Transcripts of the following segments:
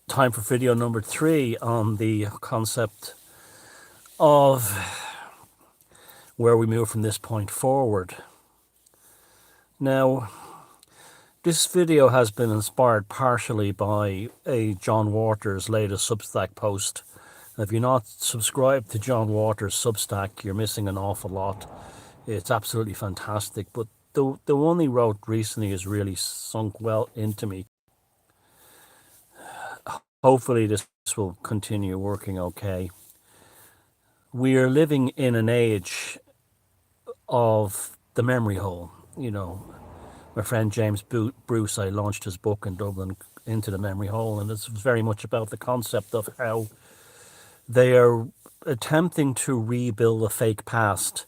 Time for video number 3 on the concept of where we move from this point forward. Now, this video has been inspired partially by a John Waters' latest Substack post. If you're not subscribed to John Waters' Substack, you're missing an awful lot. It's absolutely fantastic, but the one he wrote recently has really sunk well into me. Hopefully this will continue working okay. We are living in an age of the memory hole. You know, my friend James Bruce, I launched his book in Dublin, Into the Memory Hole, and it's very much about the concept of how they are attempting to rebuild a fake past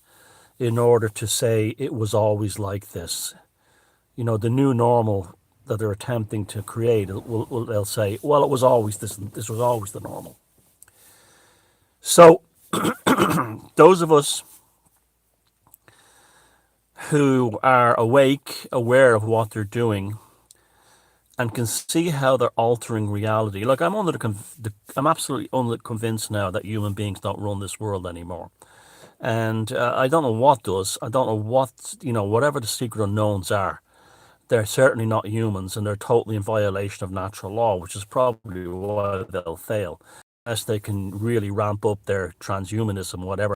in order to say it was always like this. You know, the new normal that they're attempting to create, they'll say, well, it was always this, and this was always the normal. So those of us who are awake, aware of what they're doing, and can see how they're altering reality. Like I'm absolutely convinced now that human beings don't run this world anymore. And I don't know what does. I don't know what, whatever the secret unknowns are. They're certainly not humans, and they're totally in violation of natural law, which is probably why they'll fail, unless they can really ramp up their transhumanism, whatever.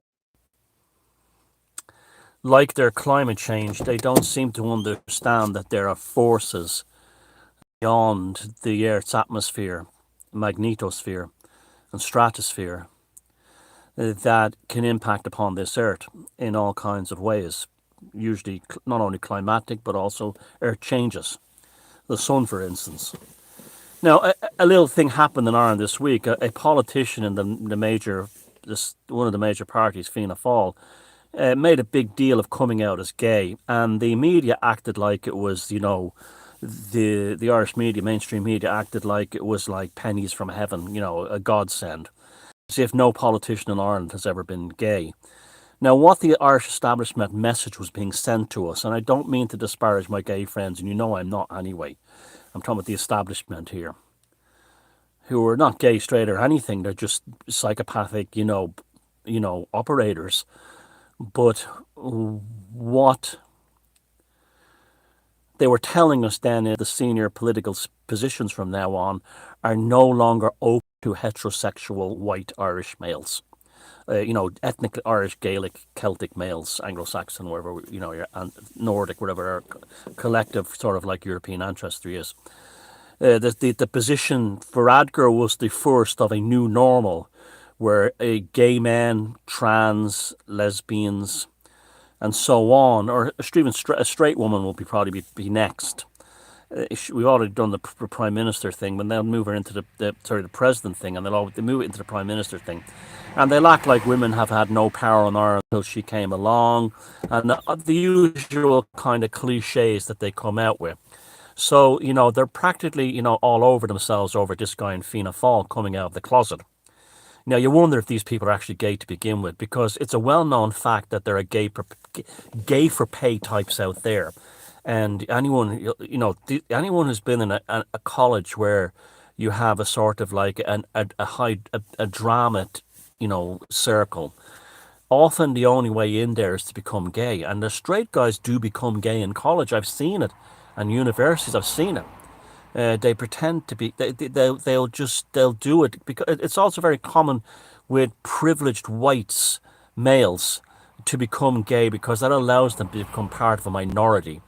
Like their climate change, they don't seem to understand that there are forces beyond the Earth's atmosphere, magnetosphere, and stratosphere that can impact upon this Earth in all kinds of ways. Usually not only climatic, but also Earth changes. The sun, for instance. Now, a little thing happened in Ireland this week. A politician in one of the major parties, Fianna Fáil, made a big deal of coming out as gay, and the media acted like it was, the Irish media, mainstream media, acted like it was like pennies from heaven, a godsend, as if no politician in Ireland has ever been gay. Now, what the Irish establishment message was being sent to us, and I don't mean to disparage my gay friends, and I'm not anyway. I'm talking about the establishment here, who are not gay, straight, or anything. They're just psychopathic, operators. But what they were telling us then in the senior political positions from now on are no longer open to heterosexual white Irish males. Ethnically Irish, Gaelic, Celtic males, Anglo-Saxon, whatever, Nordic, whatever, collective sort of like European ancestry is. The position for Adger was the first of a new normal, where a gay man, trans, lesbians, and so on, or even a straight woman will probably be next. We've already done the prime minister thing, but they'll move her into the president thing, and they move it into the prime minister thing. And they'll act like women have had no power on Ireland until she came along, and the usual kind of cliches that they come out with. So, they're practically, all over themselves over this guy in Fianna Fáil coming out of the closet. Now, you wonder if these people are actually gay to begin with, because it's a well-known fact that there are gay for pay types out there. And anyone, anyone who's been in a college where you have a sort of like a drama, circle, often the only way in there is to become gay. And the straight guys do become gay in college. I've seen it. And universities, I've seen it. They pretend to be, they'll do it, because it's also very common with privileged whites, males, to become gay, because that allows them to become part of a minority.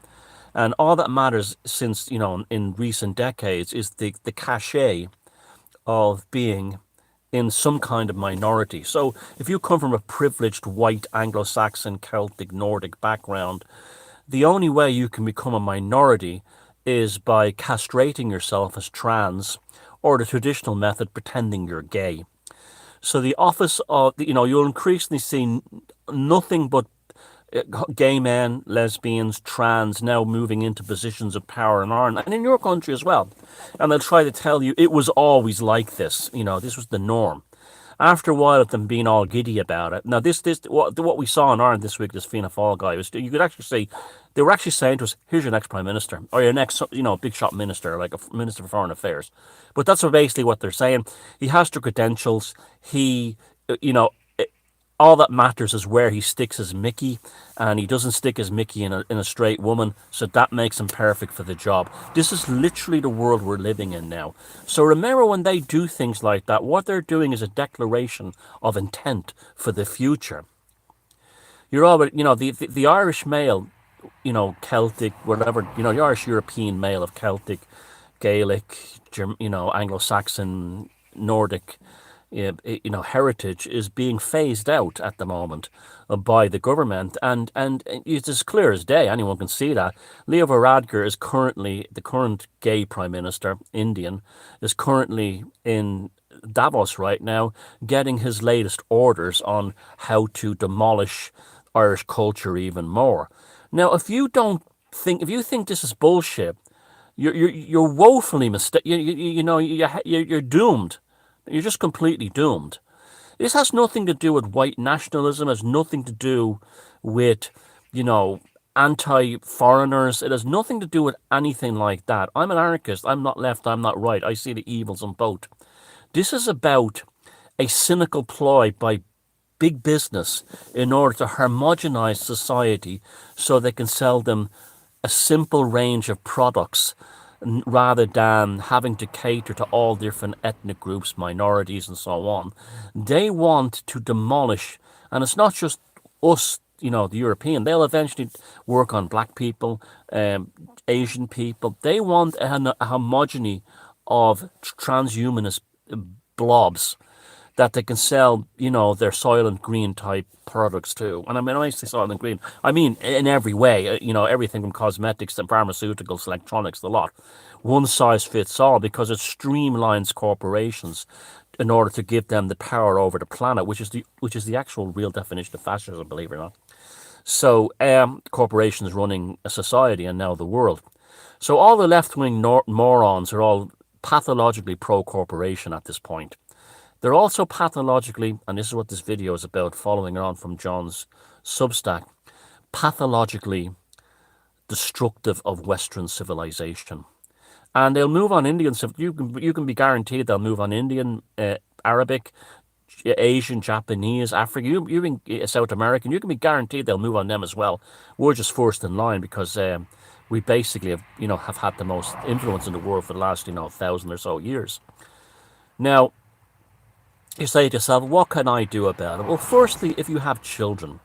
And all that matters since, in recent decades, is the cachet of being in some kind of minority. So if you come from a privileged white Anglo-Saxon, Celtic, Nordic background, the only way you can become a minority is by castrating yourself as trans, or the traditional method, pretending you're gay. So the office of, you'll increasingly see nothing but gay men, lesbians, trans now moving into positions of power in Ireland, and in your country as well. And they'll try to tell you it was always like this, this was the norm. After a while of them being all giddy about it. Now, what we saw in Ireland this week, this Fianna Fáil guy, you could actually see They were actually saying to us, "Here's your next prime minister, or your next, big shot minister, like a minister for foreign affairs." But that's basically what they're saying. He has the credentials. He, you know, all that matters is where he sticks his Mickey, and he doesn't stick his Mickey in a straight woman, so that makes him perfect for the job. This is literally the world we're living in now. So remember, when they do things like that, what they're doing is a declaration of intent for the future. You're already, the Irish male, Celtic, whatever, the Irish European male of Celtic, Gaelic, Anglo-Saxon, Nordic, heritage is being phased out at the moment by the government, and it's as clear as day. Anyone can see that. Leo Varadkar is currently the current gay prime minister, Indian, is currently in Davos right now, getting his latest orders on how to demolish Irish culture even more. Now, if you think this is bullshit, you're woefully mistaken. You're doomed. You're just completely doomed. This has nothing to do with white nationalism. It has nothing to do with, you know, anti-foreigners. It has nothing to do with anything like that. I'm an anarchist. I'm not left. I'm not right. I see the evils in both. This is about a cynical ploy by big business in order to homogenize society so they can sell them a simple range of products rather than having to cater to all different ethnic groups, minorities, and so on. They want to demolish, and it's not just us, the European. They'll eventually work on black people, Asian people. They want a homogeny of transhumanist blobs that they can sell, their Soylent Green type products too. And I mean, when I say Soylent Green, I mean in every way, everything from cosmetics to pharmaceuticals, electronics, the lot. One size fits all because it streamlines corporations in order to give them the power over the planet, which is the actual real definition of fascism, believe it or not. So, corporations running a society and now the world. So all the left-wing morons are all pathologically pro-corporation at this point. They're also pathologically, and this is what this video is about, following on from John's Substack, pathologically destructive of Western civilization. And they'll move on Indian, you can be guaranteed they'll move on Indian, Arabic, Asian, Japanese, African, even South American. You can be guaranteed they'll move on them as well. We're just first in line because we basically have had the most influence in the world for the last 1,000 or so years. Now, you say to yourself, what can I do about it? Well, firstly, if you have children,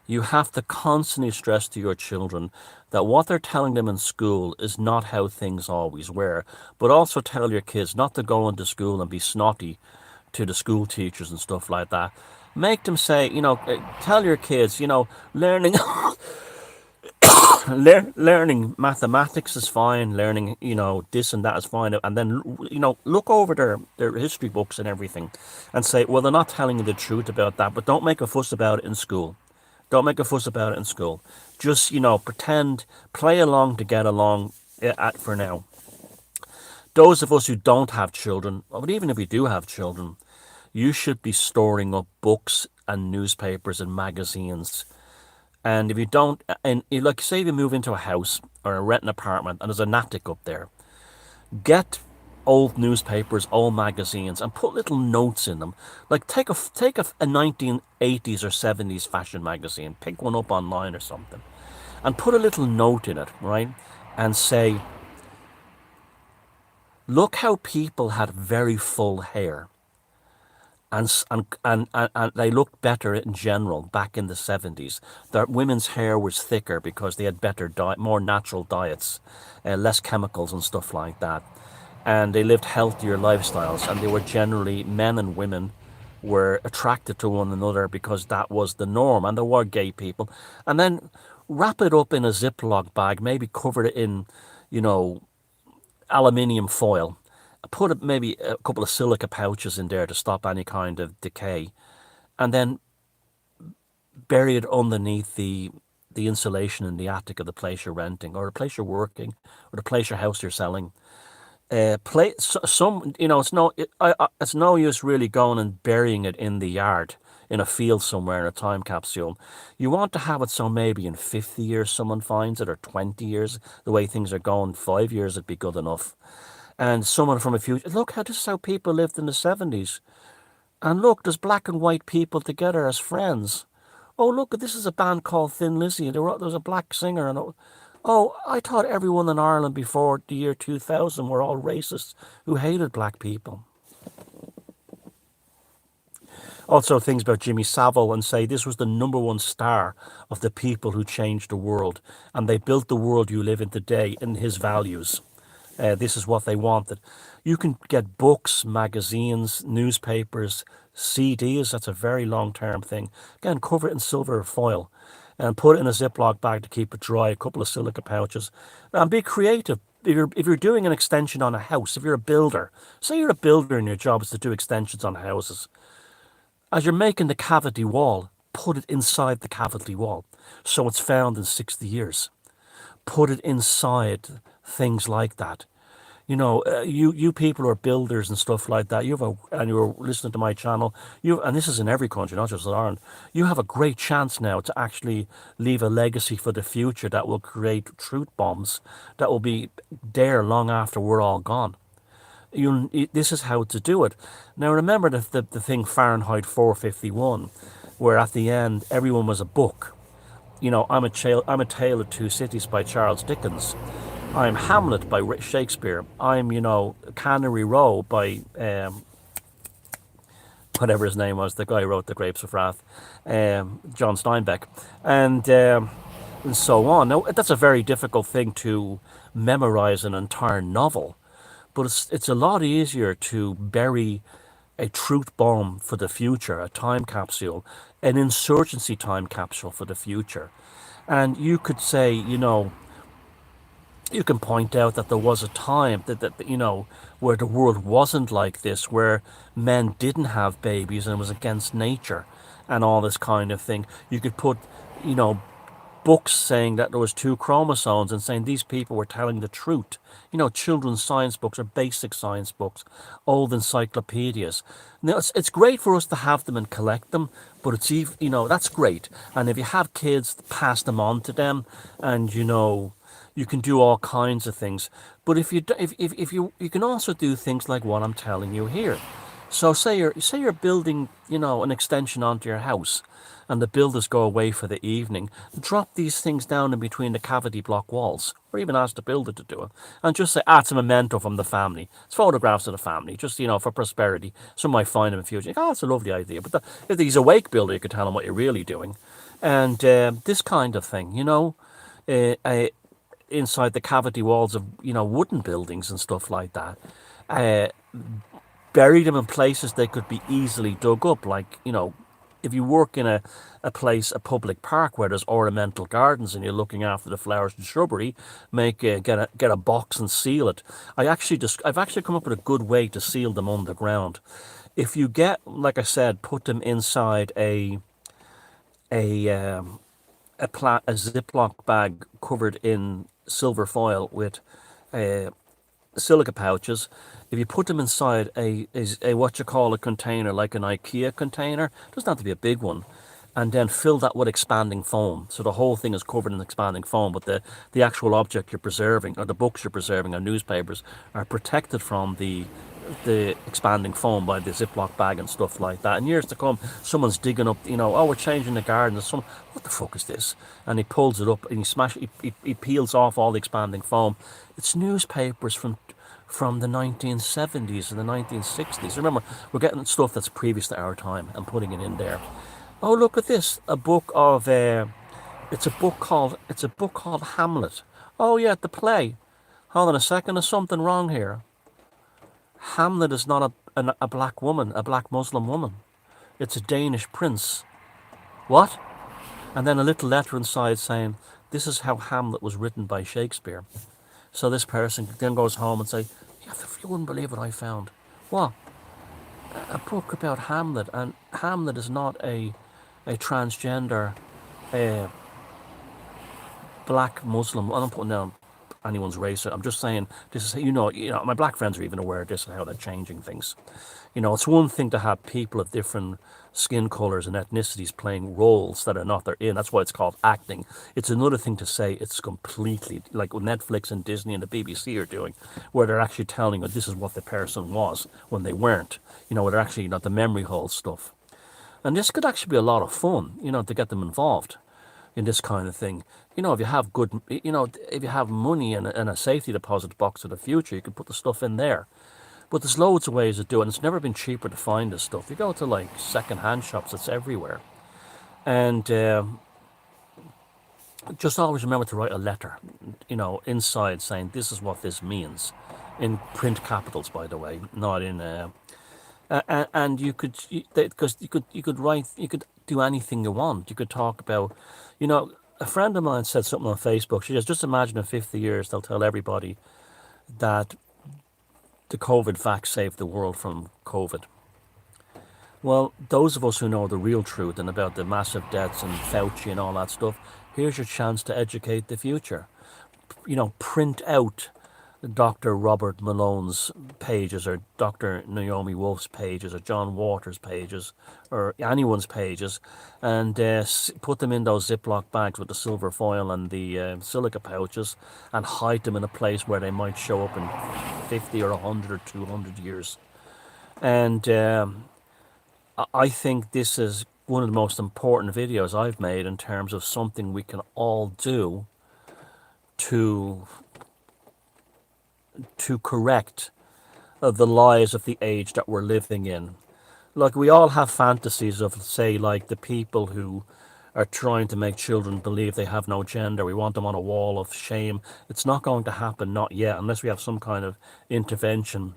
you have to constantly stress to your children that what they're telling them in school is not how things always were, but also tell your kids not to go into school and be snotty to the school teachers and stuff like that. Make them say, tell your kids, learning learning mathematics is fine, learning, this and that is fine. And then, look over their history books and everything and say, well, they're not telling you the truth about that, but don't make a fuss about it in school. Don't make a fuss about it in school. Just, pretend, play along to get along for now. Those of us who don't have children, but even if we do have children, you should be storing up books and newspapers and magazines. And if you don't, and like say you move into a house or rent an apartment and there's an attic up there, get old newspapers, old magazines, and put little notes in them. Like take a 1980s or 70s fashion magazine, pick one up online or something, and put a little note in it, right? And say, look how people had very full hair. And they looked better in general back in the 70s. That women's hair was thicker because they had better diet, more natural diets, less chemicals and stuff like that. And they lived healthier lifestyles, and they were generally, men and women were attracted to one another because that was the norm, and there were gay people. And then wrap it up in a Ziploc bag, maybe cover it in, aluminium foil. Put maybe a couple of silica pouches in there to stop any kind of decay, and then bury it underneath the insulation in the attic of the place you're renting, or the place you're working, or the place your house you're selling. It's no use really going and burying it in the yard. in a field somewhere in a time capsule. You want to have it so maybe in 50 years someone finds it, or 20 years, the way things are going, 5 years would be good enough. And someone from a future, look how this is how people lived in the 70s. And look, there's black and white people together as friends. Oh, look, this is a band called Thin Lizzy. There was a black singer. And oh, I thought everyone in Ireland before the year 2000 were all racists who hated black people. Also, things about Jimmy Savile, and say this was the #1 star of the people who changed the world. And they built the world you live in today in his values. This is what they wanted. You can get books, magazines, newspapers, CDs. That's a very long-term thing. Again, cover it in silver foil and put it in a Ziploc bag to keep it dry, a couple of silica pouches. And be creative. If you're doing an extension on a house, if you're a builder, say you're a builder and your job is to do extensions on houses. As you're making the cavity wall, put it inside the cavity wall so it's found in 60 years. Put it inside things like that. You know, you people who are builders and stuff like that, and you're listening to my channel, and this is in every country, not just in Ireland, you have a great chance now to actually leave a legacy for the future that will create truth bombs that will be there long after we're all gone. This is how to do it. Now remember the thing Fahrenheit 451, where at the end everyone was a book. You know, I'm a Tale of Two Cities by Charles Dickens. I'm Hamlet by Shakespeare. I'm, Cannery Row by whatever his name was, the guy who wrote The Grapes of Wrath, John Steinbeck, and so on. Now, that's a very difficult thing to memorize an entire novel, but it's a lot easier to bury a truth bomb for the future, a time capsule, an insurgency time capsule for the future. And you could say, you can point out that there was a time where the world wasn't like this, where men didn't have babies and it was against nature and all this kind of thing. You could put, books saying that there was 2 chromosomes and saying these people were telling the truth. Children's science books or basic science books, old encyclopedias. Now, it's great for us to have them and collect them, but it's even, that's great. And if you have kids, pass them on to them, and you can do all kinds of things. But if you can also do things like what I'm telling you here. So say you're building, an extension onto your house, and the builders go away for the evening. Drop these things down in between the cavity block walls, or even ask the builder to do it, and just say, it's a memento from the family. It's photographs of the family, just for prosperity. Some might find them in the future. It's a lovely idea. But if he's a wake builder, you could tell him what you're really doing, and this kind of thing, inside the cavity walls of wooden buildings and stuff like that. Bury them in places they could be easily dug up, like if you work in a public park where there's ornamental gardens and you're looking after the flowers and shrubbery, get a box and seal it. I've actually come up with a good way to seal them underground. If you get, like I said, put them inside a Ziploc bag covered in silver foil with silica pouches. If you put them inside a what you call a container, like an IKEA container, it doesn't have to be a big one, and then fill that with expanding foam. So the whole thing is covered in expanding foam, but the actual object you're preserving, or the books you're preserving, or newspapers, are protected from the expanding foam by the Ziploc bag and stuff like that. In years to come, someone's digging up, we're changing the garden. What the fuck is this? And he pulls it up and he peels off all the expanding foam. It's newspapers from the 1970s and the 1960s. Remember, we're getting stuff that's previous to our time and putting it in there. Oh, look at this! It's a book called Hamlet. Oh yeah, the play. Hold on a second, there's something wrong here. Hamlet is not a black woman, a black Muslim woman. It's a Danish prince. What? And then a little letter inside saying, this is how Hamlet was written by Shakespeare. So this person then goes home and say, you wouldn't believe what I found. What? A book about Hamlet, and Hamlet is not a transgender black Muslim. I'm putting down anyone's race. I'm just saying this is, my black friends are even aware of this and how they're changing things. It's one thing to have people of different skin colors and ethnicities playing roles that are not their in. That's why it's called acting. It's another thing to say it's completely like what Netflix and Disney and the BBC are doing, where they're actually telling you this is what the person was when they weren't. Where they're actually not the memory hole stuff. And this could actually be a lot of fun, to get them involved in this kind of thing. If you have good, if you have money and a safety deposit box of the future, you can put the stuff in there. But there's loads of ways of doing it. It's never been cheaper to find this stuff. You go to like second-hand shops, it's everywhere. And just always remember to write a letter, inside saying this is what this means. In print capitals, by the way, not in... and you could, because you could write, you could do anything you want. You could talk about, a friend of mine said something on Facebook. She says, just imagine in 50 years they'll tell everybody that the COVID vax saved the world from COVID. Well, those of us who know the real truth and about the massive deaths and Fauci and all that stuff, here's your chance to educate the future. Print out Dr. Robert Malone's pages or Dr. Naomi Wolf's pages or John Waters' pages or anyone's pages and put them in those Ziploc bags with the silver foil and the silica pouches and hide them in a place where they might show up in 50 or 100 or 200 years. And I think this is one of the most important videos I've made in terms of something we can all do to correct the lies of the age that we're living in. Like, we all have fantasies of, say, like the people who are trying to make children believe they have no gender. We want them on a wall of shame. It's not going to happen, not yet, unless we have some kind of intervention.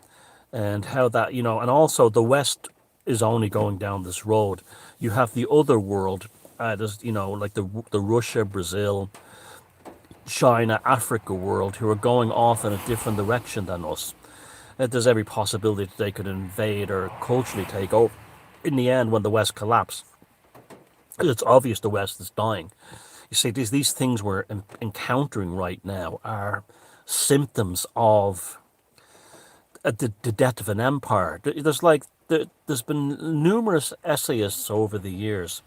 And how that, and also the West is only going down this road. You have the other world, there's, like the Russia, Brazil, China, Africa world, who are going off in a different direction than us. There's every possibility that they could invade or culturally take over in the end when the West collapses. It's obvious the West is dying. You see, these things we're encountering right now are symptoms of the death of an empire. There's been numerous essayists over the years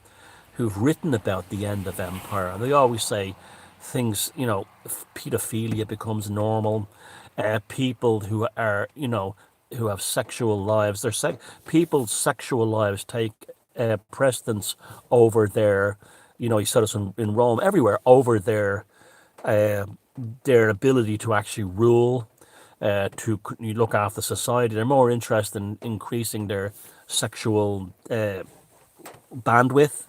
who've written about the end of empire, and they always say things, pedophilia becomes normal, people who are, who have sexual lives, people's sexual lives take precedence over their, you said this in Rome, everywhere, over their ability to actually rule, to look after society. They're more interested in increasing their sexual bandwidth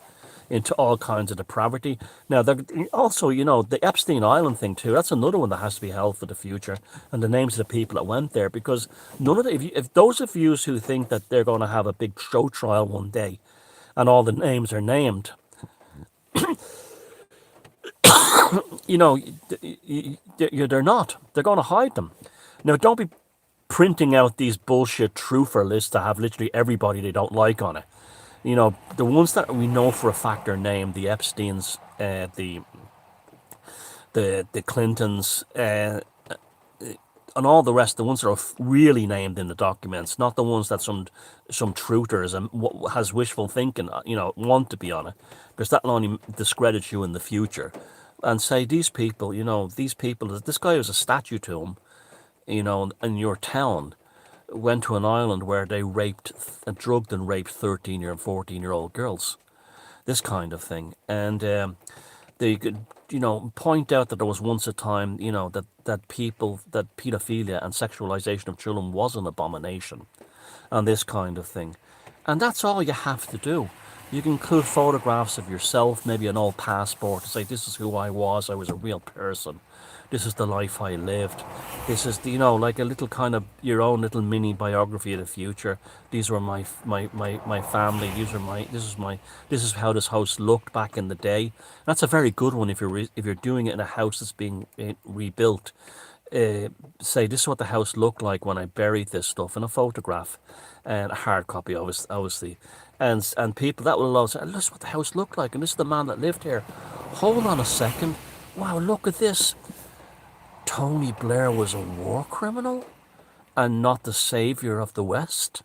into all kinds of depravity. Now, also, the Epstein Island thing too, that's another one that has to be held for the future, and the names of the people that went there, because none of if those of you who think that they're going to have a big show trial one day and all the names are named, they're not. They're going to hide them. Now, don't be printing out these bullshit truther lists that have literally everybody they don't like on it. The ones that we know for a fact are named, the Epsteins, the Clintons, and all the rest, the ones that are really named in the documents, not the ones that some truthers and has wishful thinking, want to be on it, because that will only discredit you in the future. And say these people, this guy was a statue to him, in your town, went to an island where they drugged and raped 13 and 14-year-old girls, this kind of thing. And they could, point out that there was once a time, that pedophilia and sexualization of children was an abomination, and this kind of thing. And that's all you have to do. You can include photographs of yourself, maybe an old passport, to say, this is who I was a real person. This is the life I lived. This is, like a little kind of your own little mini biography of the future. These were my family. This is how this house looked back in the day. That's a very good one if you're doing it in a house that's being rebuilt. Say, this is what the house looked like when I buried this stuff in a photograph, and a hard copy, obviously. And people that will allow say, this is what the house looked like, and this is the man that lived here. Hold on a second. Wow, look at this. Tony Blair was a war criminal and not the savior of the West?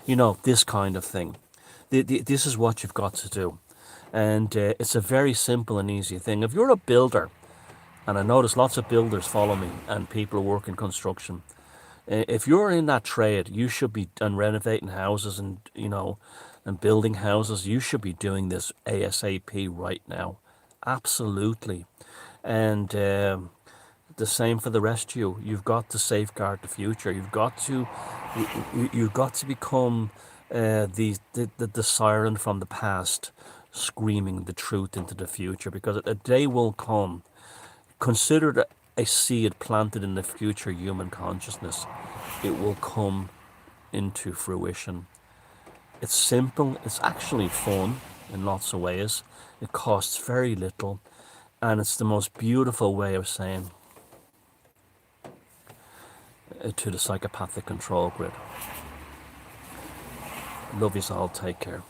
You know, this kind of thing. This is what you've got to do. And it's a very simple and easy thing. If you're a builder, and I notice lots of builders follow me and people who work in construction, if you're in that trade, you should be and renovating houses and, you know, and building houses, you should be doing this ASAP right now. Absolutely. And the same for the rest of you. You've got to safeguard the future. You've got to become the siren from the past, screaming the truth into the future. Because a day will come. Consider it a seed planted in the future human consciousness. It will come into fruition. It's simple. It's actually fun in lots of ways. It costs very little, and it's the most beautiful way of saying to the psychopathic control grid. Love yous all. Take care.